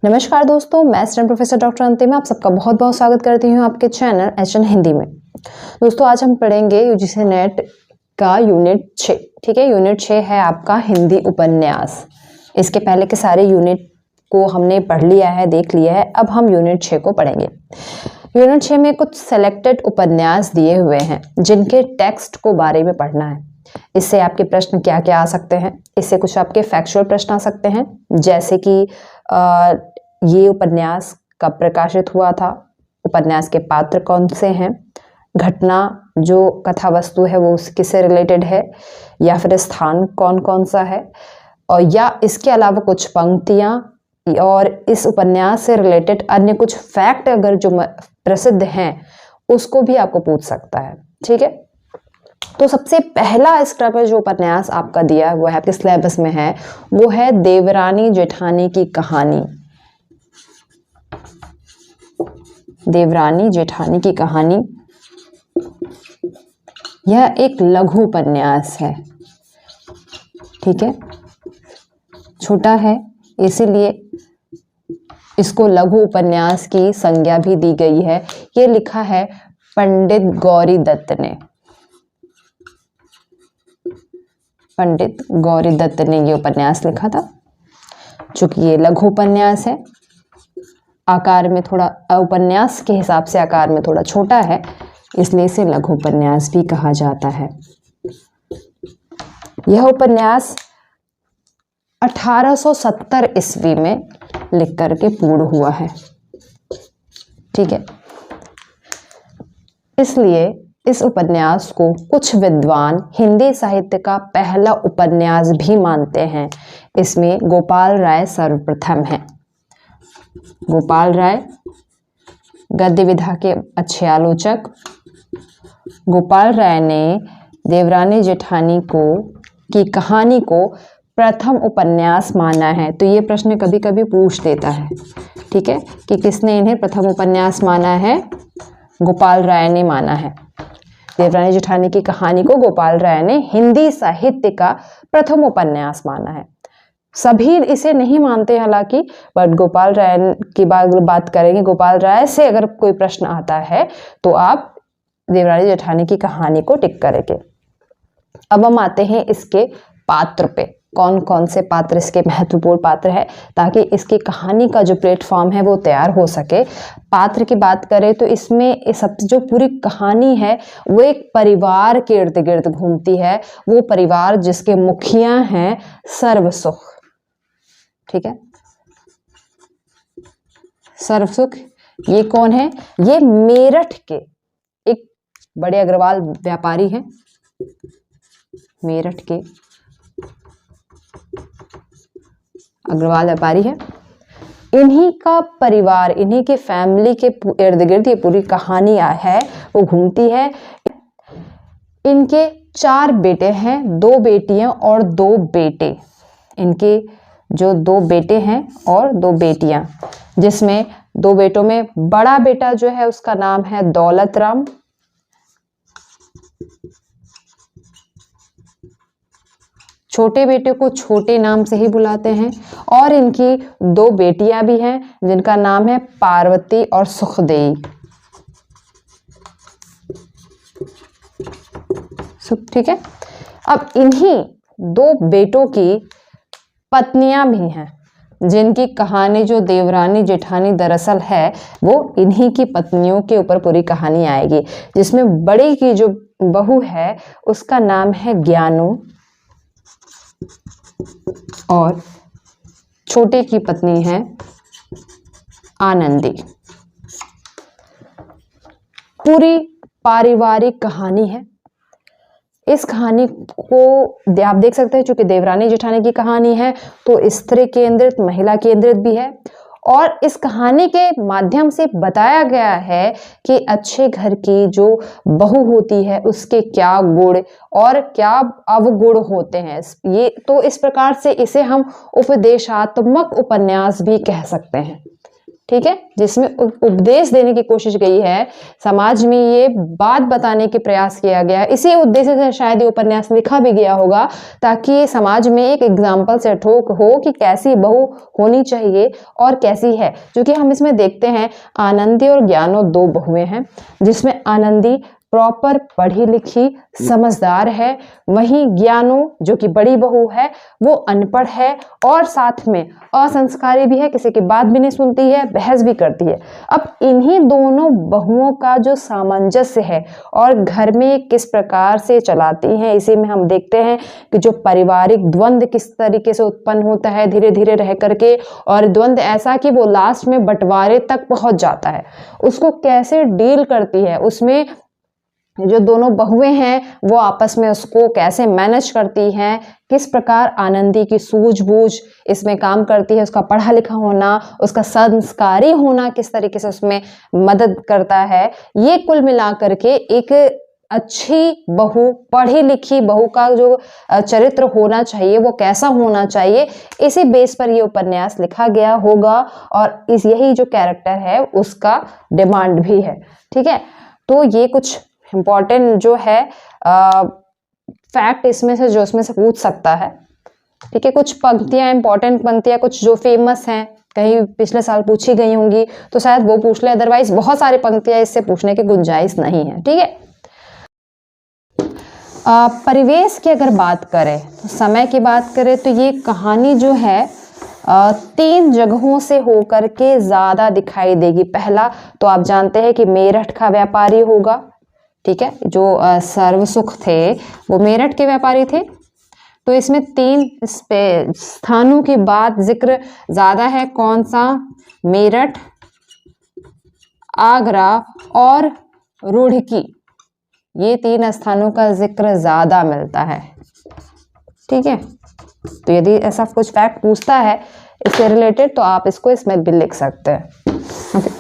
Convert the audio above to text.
नमस्कार दोस्तों, मैं स्टूडेंट प्रोफेसर डॉक्टर अंतिम आप सबका बहुत बहुत स्वागत करती हूँ आपके चैनल एचएन हिंदी में। दोस्तों आज हम पढ़ेंगे यूजीसी नेट का यूनिट 6। ठीक है, यूनिट 6 है आपका हिंदी उपन्यास। इसके पहले के सारे यूनिट को हमने पढ़ लिया है, देख लिया है। अब हम यूनिट 6 को पढ़ेंगे। यूनिट 6 में कुछ सेलेक्टेड उपन्यास दिए हुए हैं जिनके टेक्स्ट को बारे में पढ़ना है। इससे आपके प्रश्न क्या क्या आ सकते हैं। इससे कुछ आपके फैक्चुअल प्रश्न आ सकते हैं, जैसे कि ये उपन्यास कब प्रकाशित हुआ था, उपन्यास के पात्र कौन से हैं, घटना जो कथा वस्तु है वो किससे रिलेटेड है, या फिर स्थान कौन कौन सा है, और या इसके अलावा कुछ पंक्तियां और इस उपन्यास से रिलेटेड अन्य कुछ फैक्ट अगर जो प्रसिद्ध हैं उसको भी आपको पूछ सकता है। ठीक है, तो सबसे पहला इस तरह का जो उपन्यास आपका दिया है वो है आपके सिलेबस में है, वो है देवरानी जेठानी की कहानी। देवरानी जेठानी की कहानी यह एक लघु उपन्यास है। ठीक है, छोटा है इसीलिए इसको लघु उपन्यास की संज्ञा भी दी गई है। ये लिखा है पंडित गौरी दत्त ने। पंडित गौरी दत्त ने ये उपन्यास लिखा था। चूंकि ये लघु उपन्यास है, आकार में थोड़ा उपन्यास के हिसाब से आकार में थोड़ा छोटा है, इसलिए इसे लघु उपन्यास भी कहा जाता है। यह उपन्यास 1870 ईस्वी में लिख करके पूर्ण हुआ है। ठीक है, इसलिए इस उपन्यास को कुछ विद्वान हिंदी साहित्य का पहला उपन्यास भी मानते हैं। इसमें गोपाल राय सर्वप्रथम हैं। गोपाल राय गद्य विधा के अच्छे आलोचक। गोपाल राय ने देवरानी जेठानी की कहानी को प्रथम उपन्यास माना है। तो ये प्रश्न कभी कभी पूछ देता है, ठीक है, कि किसने इन्हें प्रथम उपन्यास माना है। गोपाल राय ने माना है। देवरानी जेठानी की कहानी को गोपाल राय ने हिंदी साहित्य का प्रथम उपन्यास माना है। सभी इसे नहीं मानते हालांकि, बट गोपाल राय की बात करेंगे। गोपाल राय से अगर कोई प्रश्न आता है तो आप देवरानी जेठानी की कहानी को टिक करेंगे। अब हम आते हैं इसके पात्र पे, कौन कौन से पात्र इसके महत्वपूर्ण पात्र है, ताकि इसकी कहानी का जो प्लेटफॉर्म है वो तैयार हो सके। पात्र की बात करें तो इसमें सब जो पूरी कहानी है वो एक परिवार के इर्द गिर्द घूमती है। वो परिवार जिसके मुखिया हैं सर्वसुख। ठीक है, सर्वसुख ये कौन है? ये मेरठ के एक बड़े अग्रवाल व्यापारी हैं। मेरठ के अग्रवाल व्यापारी है। इन्हीं का परिवार, इन्हीं के फैमिली के इर्द गिर्द ये पूरी कहानी है वो घूमती है। इनके 4 बेटे हैं, 2 बेटियां और 2 बेटे। इनके जो 2 बेटे हैं और 2 बेटियां, जिसमें 2 बेटों में बड़ा बेटा जो है उसका नाम है दौलत राम। छोटे बेटे को छोटे नाम से ही बुलाते हैं। और इनकी 2 बेटियां भी हैं जिनका नाम है पार्वती और सुखदेई। ठीक है, अब इन्हीं 2 बेटों की पत्नियां भी हैं, जिनकी कहानी जो देवरानी जेठानी दरअसल है वो इन्हीं की पत्नियों के ऊपर पूरी कहानी आएगी। जिसमें बड़ी की जो बहू है उसका नाम है ज्ञानू और छोटे की पत्नी है आनंदी। पूरी पारिवारिक कहानी है। इस कहानी को आप देख सकते हैं, चूंकि देवरानी जेठानी की कहानी है तो स्त्री केंद्रित, महिला केंद्रित भी है। और इस कहानी के माध्यम से बताया गया है कि अच्छे घर की जो बहू होती है उसके क्या गुण और क्या अवगुण होते हैं। ये तो इस प्रकार से इसे हम उपदेशात्मक उपन्यास भी कह सकते हैं। ठीक है, जिसमें उपदेश देने की कोशिश गई है, समाज में ये बात बताने के प्रयास किया गया। इसी उद्देश्य से शायद ये उपन्यास लिखा भी गया होगा, ताकि समाज में एक एग्जाम्पल सेट हो कि कैसी बहू होनी चाहिए और कैसी है। जो कि हम इसमें देखते हैं, आनंदी और ज्ञानो दो बहुएं हैं, जिसमें आनंदी प्रॉपर पढ़ी लिखी समझदार है, वहीं ज्ञानो जो कि बड़ी बहू है वो अनपढ़ है और साथ में असंस्कारी भी है, किसी की बात भी नहीं सुनती है, बहस भी करती है। अब इन्हीं दोनों बहुओं का जो सामंजस्य है और घर में किस प्रकार से चलाती हैं, इसी में हम देखते हैं कि जो पारिवारिक द्वंद्व किस तरीके से उत्पन्न होता है धीरे धीरे रह करके, और द्वंद्व ऐसा कि वो लास्ट में बंटवारे तक पहुंच जाता है, उसको कैसे डील करती है, उसमें जो दोनों बहुएं हैं वो आपस में उसको कैसे मैनेज करती हैं, किस प्रकार आनंदी की सूझबूझ इसमें काम करती है, उसका पढ़ा लिखा होना, उसका संस्कारी होना किस तरीके से उसमें मदद करता है। ये कुल मिलाकर के एक अच्छी बहू, पढ़ी लिखी बहू का जो चरित्र होना चाहिए वो कैसा होना चाहिए, इसी बेस पर ये उपन्यास लिखा गया होगा और यही जो कैरेक्टर है उसका डिमांड भी है। ठीक है, तो ये कुछ इम्पॉर्टेंट जो है फैक्ट इसमें से जो इसमें से पूछ सकता है। ठीक है, कुछ पंक्तियां, इंपॉर्टेंट पंक्तियां कुछ जो फेमस हैं, कहीं पिछले साल पूछी गई होंगी तो शायद वो पूछ ले, अदरवाइज बहुत सारी पंक्तियां इससे पूछने की गुंजाइश नहीं है। ठीक है, परिवेश की अगर बात करें, तो समय की बात करें, तो ये कहानी जो है 3 जगहों से होकर के ज्यादा दिखाई देगी। पहला तो आप जानते हैं कि मेरठ का व्यापारी होगा। ठीक है, जो सर्वसुख थे वो मेरठ के व्यापारी थे। तो इसमें 3 स्थानों की बात जिक्र ज्यादा है। कौन सा? मेरठ, आगरा और रुड़की, ये 3 स्थानों का जिक्र ज्यादा मिलता है। ठीक है, तो यदि ऐसा कुछ फैक्ट पूछता है इससे रिलेटेड तो आप इसको इसमें भी लिख सकते हैं।